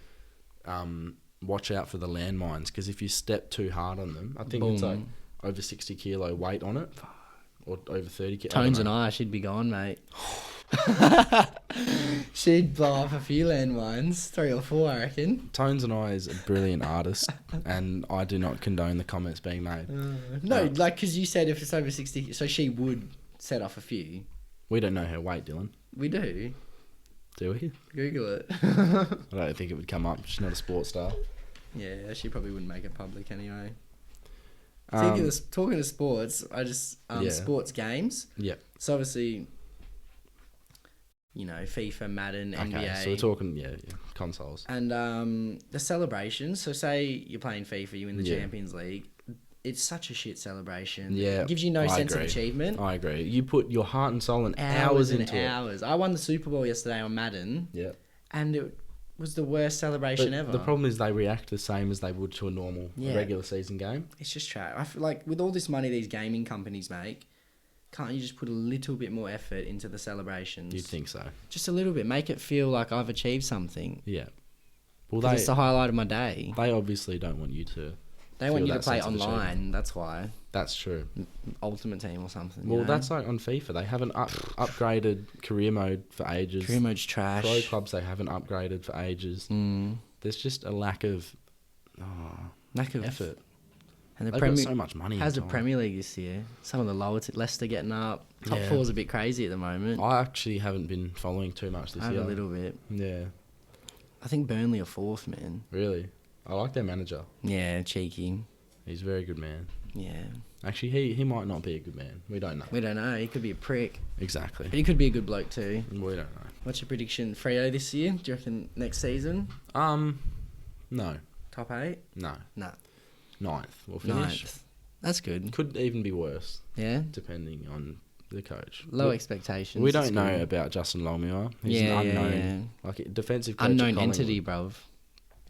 watch out for the landmines, because if you step too hard on them, I think it's like over 60 kilo weight on it, or over 30 kilo. Tones and I, she'd be gone, mate. She'd blow off a few landmines, 3 or 4, I reckon. Tones and I is a brilliant artist, and I do not condone the comments being made. No, like, because you said if it's over 60, so she would set off a few. We don't know her weight, Dylan. We do. Do we? Google it. I don't think it would come up. She's not a sports star. Yeah, she probably wouldn't make it public anyway. Talking to sports, I just sports games. Yeah. So obviously, you know, FIFA, Madden, NBA. Okay, so we're talking consoles. And the celebrations. So say you're playing FIFA, you win the Champions League. It's such a shit celebration. Yeah, it gives you no sense of achievement. I agree. You put your heart and soul and hours into it. I won the Super Bowl yesterday on Madden. Yeah. And it was the worst celebration ever. The problem is they react the same as they would to a normal regular season game. It's just trash. I feel like with all this money these gaming companies make, can't you just put a little bit more effort into the celebrations? You'd think so. Just a little bit. Make it feel like I've achieved something. Yeah. Well, it's the highlight of my day. They obviously don't want you to. They want you to play online. That's why. That's true. Ultimate Team or something. Well, that's like on FIFA. They haven't upgraded career mode for ages. Career mode's trash. Pro clubs they haven't upgraded for ages. There's just a lack of effort. And the They've got so much money. How's the Premier League this year? Some of the lower Leicester getting up. Top four's a bit crazy at the moment. I actually haven't been following too much this year. A little bit. Yeah. I think Burnley are 4th, man. Really? I like their manager. Yeah, cheeky. He's a very good man. Yeah. Actually, he might not be a good man. We don't know. We don't know. He could be a prick. Exactly. But he could be a good bloke too. We don't know. What's your prediction, Freo, this year? Do you reckon next season? No. Top 8? No. No. 9th. We'll finish. 9th. That's good. Could even be worse. Yeah? Depending on the coach. Low expectations. We don't know about Justin Longmuir. He's an unknown. Like a defensive coach. Unknown entity, bruv.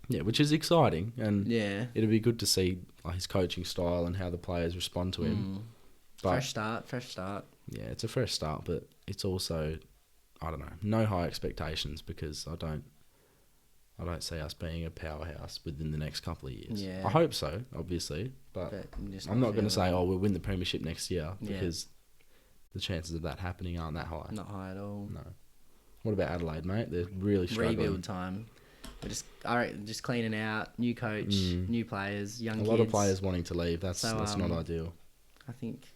Yeah, which is exciting, and it'll be good to see his coaching style and how the players respond to him. But, fresh start. Yeah, it's a fresh start, but it's also, I don't know, no high expectations, because I don't see us being a powerhouse within the next couple of years. Yeah. I hope so, obviously, but I'm not going to say, we'll win the premiership next year, because the chances of that happening aren't that high. Not high at all. No. What about Adelaide, mate? They're really struggling. Rebuild time. We're just cleaning out, new coach, new players, young kids. A lot of players wanting to leave. That's not ideal. I think,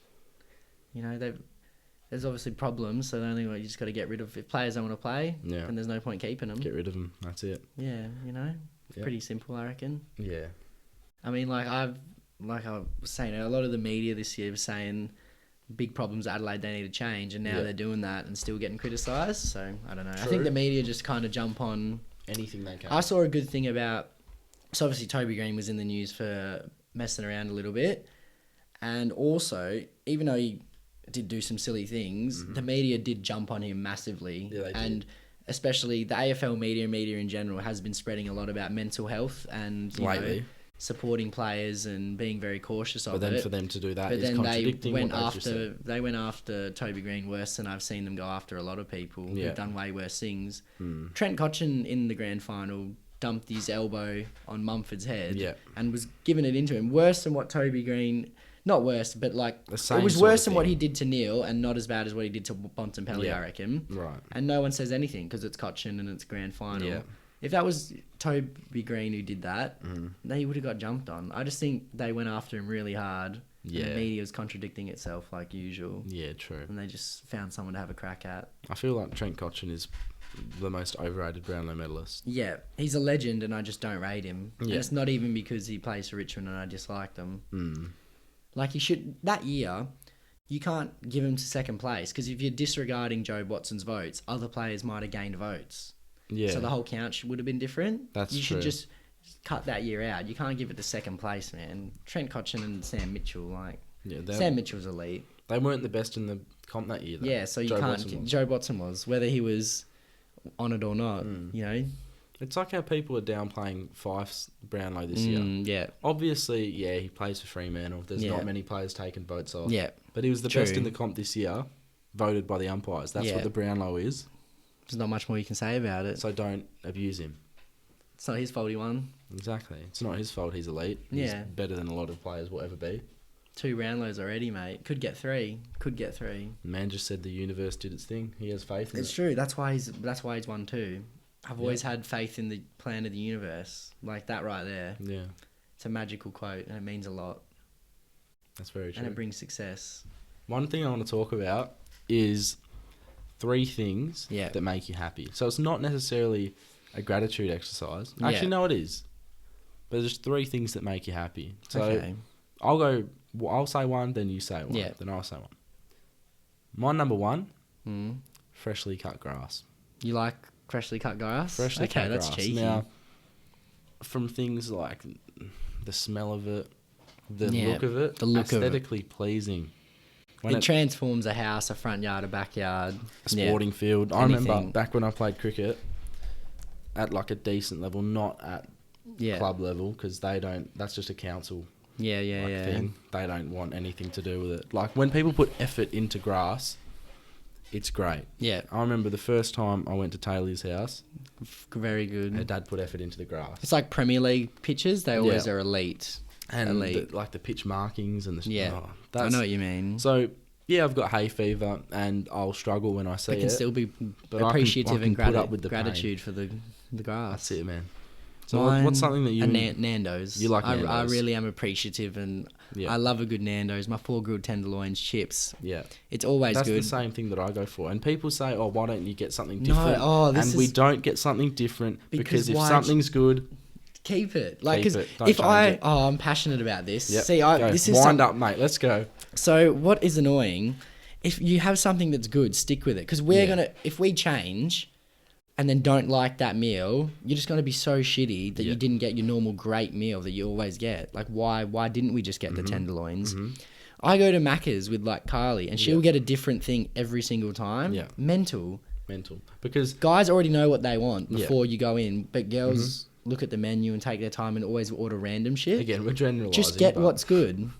there's obviously problems, so the only way you just got to get rid of, if players don't want to play, then there's no point keeping them. Get rid of them. That's it. Yeah, pretty simple, I reckon. Yeah. I mean, I was saying, a lot of the media this year was saying big problems at Adelaide they need to change, and now they're doing that and still getting criticised. So I don't know. True. I think the media just kind of jump on anything they can. I saw a good thing about, so obviously Toby Green was in the news for messing around a little bit, and also, even though he did do some silly things, the media did jump on him massively. Yeah, they did. And especially the AFL media in general has been spreading a lot about mental health and supporting players and being very cautious of it. But then for them to do that is contradicting what they've just said. They went after Toby Green worse than I've seen them go after a lot of people who've done way worse things. Trent Cotchin in the grand final dumped his elbow on Mumford's head and was giving it into him. Worse than what Toby Green... Not worse, but it was worse than what he did to Neil and not as bad as what he did to Bontempelli, I reckon. Right. And no one says anything because it's Cotchin and it's grand final. Yeah. If that was Toby Green who did that, they would have got jumped on. I just think they went after him really hard. Yeah. And the media was contradicting itself like usual. Yeah, true. And they just found someone to have a crack at. I feel like Trent Cotchin is the most overrated Brownlow medalist. Yeah, he's a legend and I just don't rate him. Yeah. And it's not even because he plays for Richmond and I dislike them. Like he should, that year, you can't give him to second place because if you're disregarding Joe Watson's votes, other players might have gained votes. Yeah. So the whole count would have been different. That's true. You should just cut that year out. You can't give it to second place, man. Trent Cotchin and Sam Mitchell, Sam Mitchell's elite. They weren't the best in the comp that year, though. Yeah, so Joe Watson was, whether he was on it or not, It's like how people are downplaying Fife's Brownlow this year. Yeah. Obviously, he plays for Fremantle. There's not many players taking votes off. Yeah. But he was the best in the comp this year, voted by the umpires. That's what the Brownlow is. There's not much more you can say about it. So don't abuse him. It's not his fault he won. Exactly. It's not his fault he's elite. He's better than a lot of players will ever be. 2 Brownlows already, mate. Could get 3. Man just said the universe did its thing. He has faith in it. It's true. That's why he's won 2. I've always had faith in the plan of the universe. Like that right there. Yeah. It's a magical quote and it means a lot. That's very true. And it brings success. One thing I want to talk about is 3 things that make you happy. So it's not necessarily a gratitude exercise. Actually, no, it is. But there's 3 things that make you happy. So I'll say one, then you say one, then I'll say one. My number 1, freshly cut grass. You like freshly cut grass? Freshly cut that's grass. cheeky. Now, from things like the smell of it, the look of it, aesthetically pleasing. It transforms a house, a front yard, a backyard. A sporting field. I remember back when I played cricket at like a decent level, not at club level, because that's just a council thing. They don't want anything to do with it. Like when people put effort into grass, it's great. Yeah. I remember the first time I went to Taylor's house. Very good. Her dad put effort into the grass. It's like Premier League pitches. They always are elite. And the pitch markings and the... I know what you mean. So, I've got hay fever and I'll struggle when I see it. But can still be appreciative and gratitude for the grass. That's it, man. So what's something that you... Nando's. You like Nando's. I really am appreciative and I love a good Nando's. My 4 grilled tenderloins, chips. Yeah. It's always good. That's the same thing that I go for. And people say, why don't you get something different? We don't get something different because if something's good... Keep it. I'm passionate about this. Yep. See, this is wind up, mate. Let's go. So what is annoying? If you have something that's good, stick with it. Because if we change, and then don't like that meal, you're just gonna be so shitty that you didn't get your normal great meal that you always get. Like why didn't we just get the tenderloins? I go to Macca's with like Carly, and she'll get a different thing every single time. Yeah. Mental. Because guys already know what they want before you go in, but girls. Look at the menu and take their time and always order random shit. Again, we're generalising. Just get what's good.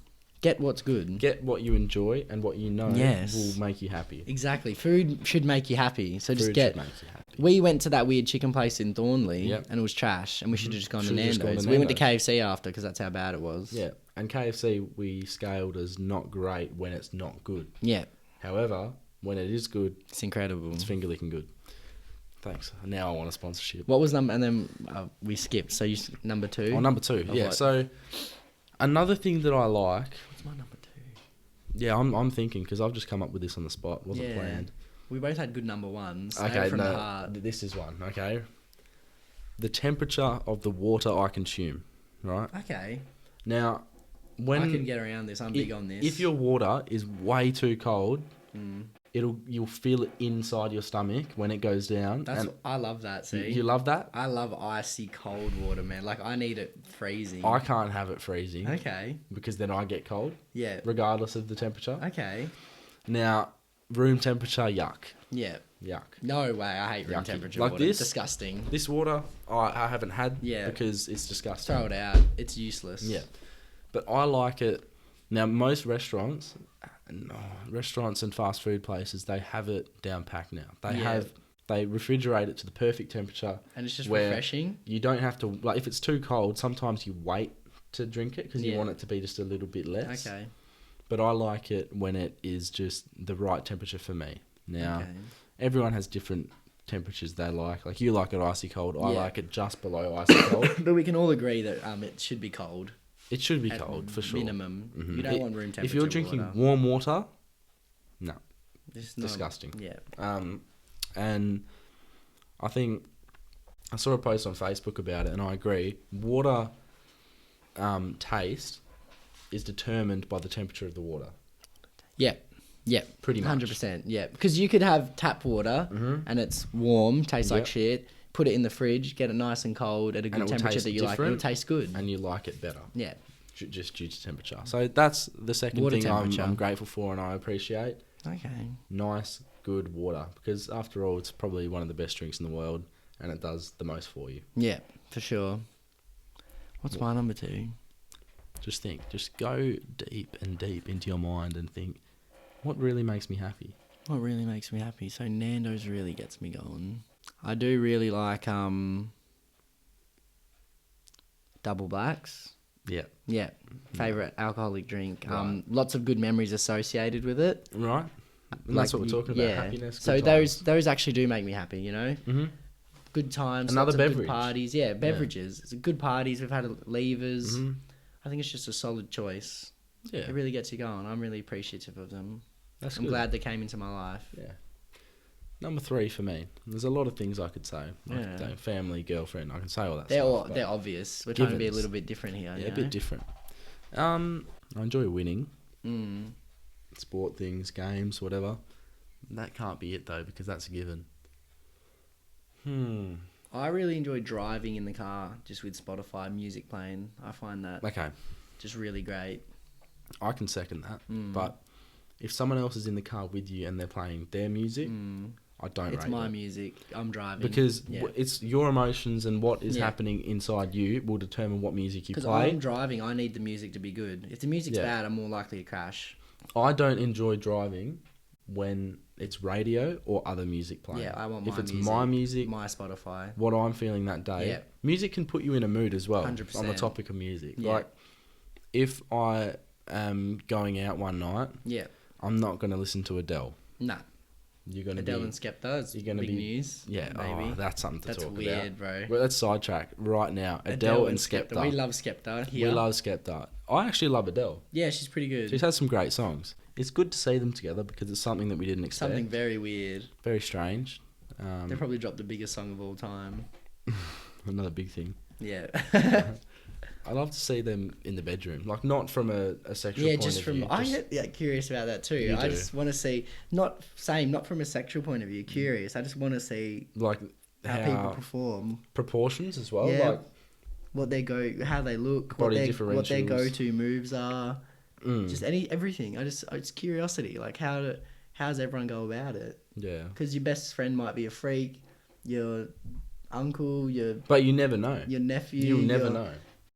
Get what's good. Get what you enjoy and what you know will make you happy. Exactly. Food should make you happy. So just get... Should make you happy. We went to that weird chicken place in Thornley and it was trash and we should have just gone to Nando's. We went to KFC after because that's how bad it was. Yeah. And KFC we scaled as not great when it's not good. Yeah. However, when it is good... It's incredible. It's finger licking good. Thanks. Now I want a sponsorship. What was number... And then we skipped. So you number 2? Oh, number 2. Yeah. What? So another thing that I like... What's my number 2? Yeah, I'm thinking because I've just come up with this on the spot. Wasn't planned. We both had good number 1s. Okay, from the heart. This is one. Okay. The temperature of the water I consume. Right? Okay. Now, when... I can get around this. I'm big on this. If your water is way too cold... You'll feel it inside your stomach when it goes down. I love that. See, you love that? I love icy cold water, man. Like I need it freezing. I can't have it freezing. Okay. Because then I get cold. Yeah. Regardless of the temperature. Okay. Now, room temperature, yuck. Yeah. Yuck. No way. I hate room temperature water. This, disgusting. This water, I haven't had because it's disgusting. Throw it out. It's useless. Yeah. But I like it. Now, most restaurants and fast food places, they have it down packed now. They refrigerate it to the perfect temperature. And it's just refreshing. You don't have to, like if it's too cold, sometimes you wait to drink it because you want it to be just a little bit less. Okay. But I like it when it is just the right temperature for me. Now, everyone has different temperatures they like. Like you like it icy cold. I like it just below icy cold. But we can all agree that it should be cold. It should be cold, for sure. Minimum. You don't want room temperature If you're drinking warm water, no. It's disgusting. Yeah. And I think I saw a post on Facebook about it, and I agree. Water taste is determined by the temperature of the water. Yeah. Yeah. Pretty much. 100%. Yeah. Because you could have tap water and it's warm, tastes like shit. Put it in the fridge, get it nice and cold at a good temperature that you like. It'll taste good. And you like it better. Yeah. Just due to temperature. So that's the second thing I'm grateful for and I appreciate. Okay. Nice, good water. Because after all, it's probably one of the best drinks in the world and it does the most for you. Yeah, for sure. What's my number 2? Just think. Just go deep and deep into your mind and think, what really makes me happy? What really makes me happy? So Nando's really gets me going. I do really like double blacks. Yeah. Yeah. Favorite alcoholic drink. Right. Lots of good memories associated with it. Right. And that's what we're talking about. Happiness. So those actually do make me happy, you know? Mm-hmm. Good times. Another lots beverage. Of good parties. Yeah, beverages. It's good parties. We've had levers. Mm-hmm. I think it's just a solid choice. Yeah. It really gets you going. I'm really appreciative of them. I'm glad they came into my life. Yeah. Number 3 for me. There's a lot of things I could say. Like family, girlfriend. I can say all that stuff. They're obvious. We're trying to be a little bit different here. Yeah, a bit different. I enjoy winning. Sport things, games, whatever. That can't be it, though, because that's a given. I really enjoy driving in the car, just with Spotify music playing. I find that just really great. I can second that. But if someone else is in the car with you and they're playing their music, I don't rate it. It's my music. I'm driving. Because it's your emotions and what is happening inside you will determine what music you play. Because I'm driving, I need the music to be good. If the music's bad, I'm more likely to crash. I don't enjoy driving when it's radio or other music playing. Yeah, I want my music. If it's my music, my Spotify, what I'm feeling that day, music can put you in a mood as well. 100%. On the topic of music. Like, if I am going out one night, I'm not going to listen to Adele. Nah. You're going to Adele and Skepta is big news. Yeah, maybe. That's something to talk about. That's weird, bro. Well, let's sidetrack right now. Adele and Skepta. We love Skepta here. We love Skepta. I actually love Adele. Yeah, she's pretty good. She's had some great songs. It's good to see them together because it's something that we didn't expect. Something very weird. Very strange. They probably dropped the biggest song of all time. Another big thing. Yeah. I love to see them in the bedroom, like not from a sexual point of view. Yeah, just from. I get curious about that too. I just want to see not from a sexual point of view. Curious. I just want to see like how people perform, proportions as well. Yeah, like what how they look, what their go-to moves are. Just everything. It's curiosity. Like how's everyone go about it? Yeah. Because your best friend might be a freak, your uncle, But you never know. Your nephew. You'll never know.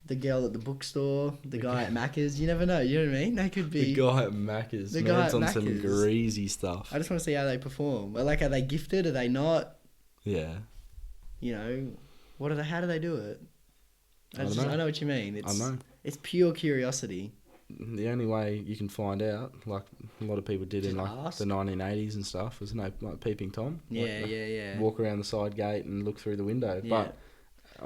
The girl at the bookstore, the guy at Macca's, you never know, you know what I mean? They could be... The guy at Macca's, man's on some greasy stuff. I just want to see how they perform. Like, are they gifted? Are they not? Yeah. You know, how do they do it? I know what you mean. I know. It's pure curiosity. The only way you can find out, like a lot of people did in like the 1980s and stuff, was like peeping Tom. Yeah. Walk around the side gate and look through the window. Yeah. But,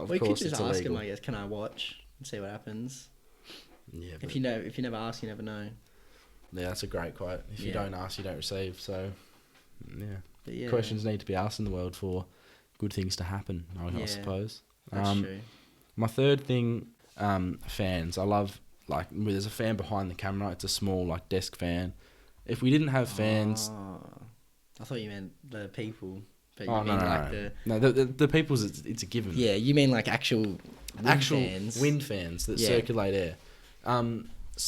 of course, you could just it's ask illegal. him, I guess, can I watch? And see what happens. Yeah. If you never ask, you never know. Yeah, that's a great quote. If you don't ask, you don't receive. So, yeah. Questions need to be asked in the world for good things to happen, I suppose. That's true. My third thing, fans. I love, like, there's a fan behind the camera. It's a small, like, desk fan. If we didn't have fans... I thought you meant the people. But no, the people's, it's a given. Yeah, you mean like actual wind fans that circulate air. I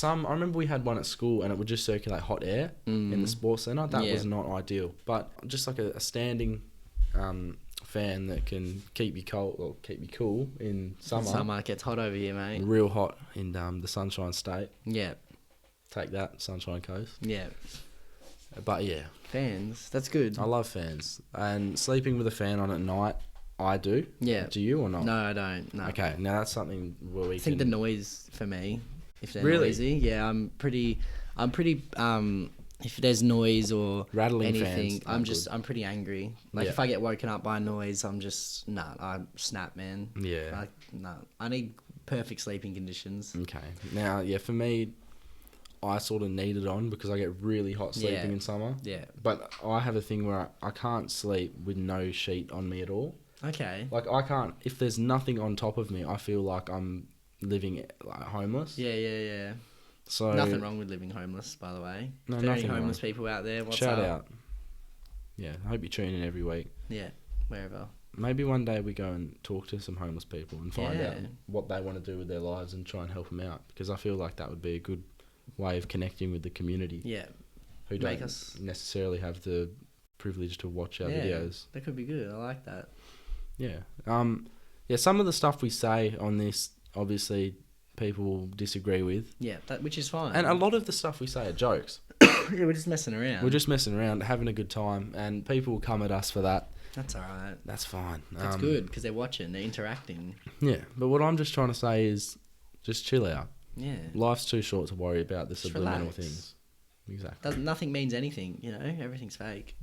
remember we had one at school and it would just circulate hot air in the sports centre. That was not ideal. But just like a standing fan that can keep you cold or keep you cool in summer. Summer gets hot over here, mate. Real hot in the Sunshine State. Yeah. Take that, Sunshine Coast. Yeah. But yeah. Fans, that's good. I love fans. And sleeping with a fan on at night, I do. Yeah. Do you or not? No, I don't. No. Okay, now that's something where we I think the noise for me, if they're really noisy, yeah, I'm pretty if there's noise or rattling anything, fans, I'm pretty angry. Like if I get woken up by noise, I'm just I snap, man. Yeah. I need perfect sleeping conditions. Okay. Now, for me, I sort of need it on because I get really hot sleeping in summer. Yeah. But I have a thing where I can't sleep with no sheet on me at all. Okay. Like I can't, if there's nothing on top of me, I feel like I'm living like homeless. Yeah. So nothing wrong with living homeless, by the way. No, if there are nothing any homeless wrong. people out there, what's Shout up? out. Yeah, I hope you tune in every week. Yeah, wherever. Maybe one day we go and talk to some homeless people and find out what they want to do with their lives and try and help them out because I feel like that would be a good way of connecting with the community. Yeah. Who don't necessarily have the privilege to watch our videos. That could be good. I like that. Yeah. Some of the stuff we say on this, obviously, people disagree with. Yeah, which is fine. And a lot of the stuff we say are jokes. Yeah, we're just messing around. We're just messing around, having a good time, and people will come at us for that. That's all right. That's fine. That's good because they're watching, they're interacting. Yeah, but what I'm just trying to say is, just chill out. Yeah. Life's too short to worry about the subliminal relax. things. Exactly. Nothing means anything, you know. Everything's fake.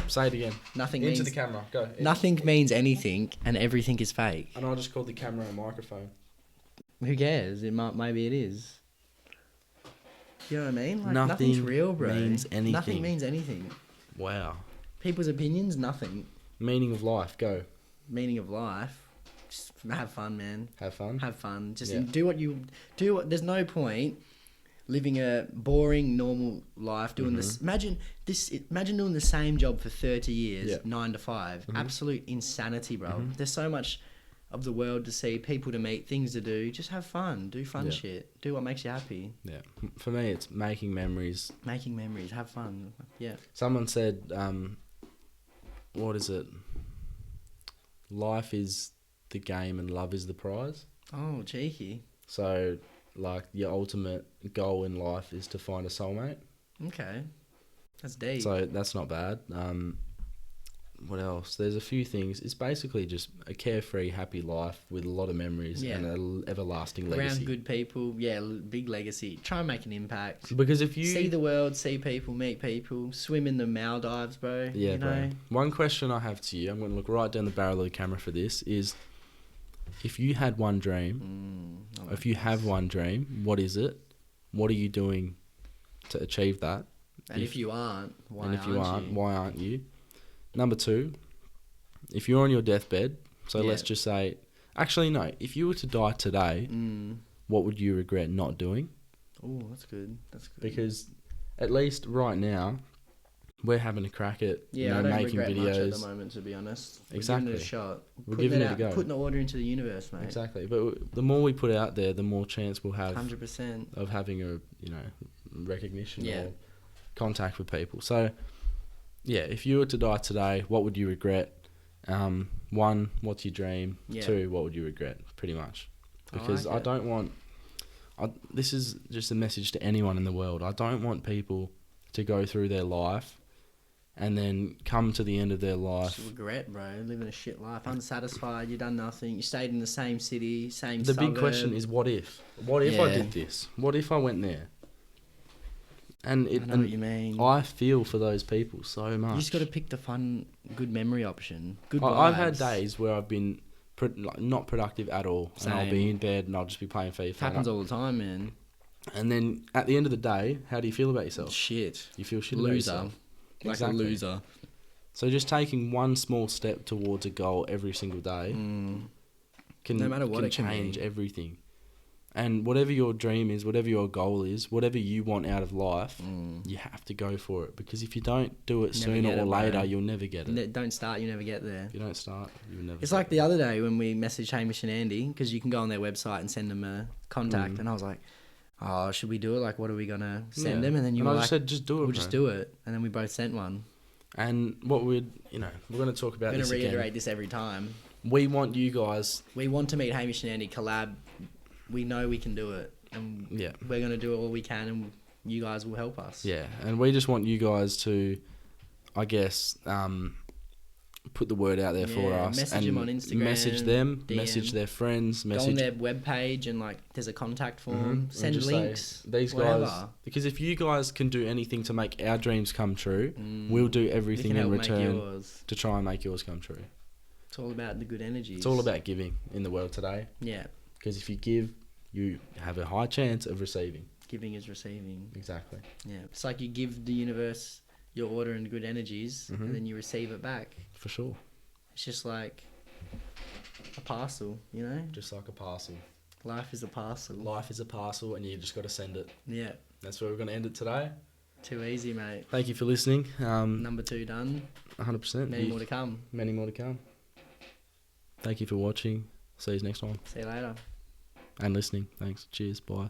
Say it again. Nothing Into means the camera. Go. Nothing means anything, and everything is fake. And I just called the camera a microphone. Who cares? Maybe it is. You know what I mean? Like, Nothing nothing's real, bro. means anything. Nothing means anything. Wow. People's opinions, nothing. Meaning of life. Go. Meaning of life. Just have fun, man. Have fun. Have fun. Just do what you do. There's no point living a boring, normal life doing this. Imagine doing the same job for 30 years, 9 to 5. Absolute insanity, bro. There's so much of the world to see, people to meet, things to do. Just have fun. Do fun shit. Do what makes you happy. Yeah. For me, it's making memories. Making memories. Have fun. Yeah. Someone said, what is it? Life is the game and love is the prize. Oh, cheeky. So, like, your ultimate goal in life is to find a soulmate. Okay. That's deep. So, that's not bad. What else? There's a few things. It's basically just a carefree, happy life with a lot of memories and an everlasting legacy. Around good people. Yeah, big legacy. Try and make an impact. Because if you... See the world, see people, meet people, swim in the Maldives, bro. Yeah, you know? bro. One question I have to you, I'm going to look right down the barrel of the camera for this, is if you had one dream, have one dream, what is it? What are you doing to achieve that? And if you aren't, why aren't you? Number 2, if you're on your deathbed, so let's just say... Actually, no. If you were to die today, what would you regret not doing? Oh, that's good. That's good. Because at least right now, we're having a crack at I don't making regret videos. Much at the moment, to be honest. Exactly. We're giving it a shot. We're giving it a go. Putting the order into the universe, mate. Exactly. But the more we put out there, the more chance we'll have 100% of having a recognition or contact with people. So... Yeah, if you were to die today, what would you regret? 1, what's your dream? 2, what would you regret? Pretty much. Because I don't want... this is just a message to anyone in the world. I don't want people to go through their life and then come to the end of their life... Just regret, bro. Living a shit life. Unsatisfied. You done nothing. You stayed in the same city, same The suburb. big question is, what if? What if I did this? What if I went there? And I know what you mean. I feel for those people so much. You just got to pick the fun, good memory option. Good vibes. I've had days where I've been not productive at all. Same. And I'll be in bed and I'll just be playing FIFA. It happens all the time, man. And then at the end of the day, how do you feel about yourself? Shit. You feel shit loser. about yourself. Like exactly. a loser. So just taking one small step towards a goal every single day can, no matter what can it can change be. everything. And whatever your dream is, whatever your goal is, whatever you want out of life, you have to go for it. Because if you don't do it sooner or later, you'll never get it. Don't start, you never get there. If you don't start, you'll never It's like the other day when we messaged Hamish and Andy, because you can go on their website and send them a contact. And I was like, oh, should we do it? Like, what are we going to send them? And then you were like, said, just do it, we'll just do it. And then we both sent one. And what we're going to talk about this again. We're going to reiterate this every time. We want you guys... We want to meet Hamish and Andy, collab. We know we can do it. And we're going to do all we can, and you guys will help us. Yeah, and we just want you guys to, I guess, put the word out there for us. Message them on Instagram. Message them, DM. message their friends. Go on their webpage and, like, there's a contact form. Send links. These whatever. guys... Because if you guys can do anything to make our dreams come true, we'll do everything in return to try and make yours come true. It's all about the good energies. It's all about giving in the world today. Yeah. Because if you give... you have a high chance of receiving. Giving is receiving. Exactly. Yeah. It's like you give the universe your order and good energies, and then you receive it back. For sure. It's just like a parcel, you know? Just like a parcel. Life is a parcel. Life is a parcel, and you just got to send it. Yeah. That's where we're going to end it today. Too easy, mate. Thank you for listening. Number 2 done. 100%. Many more to come. Many more to come. Thank you for watching. See you next time. See you later. And listening. Thanks. Cheers. Bye.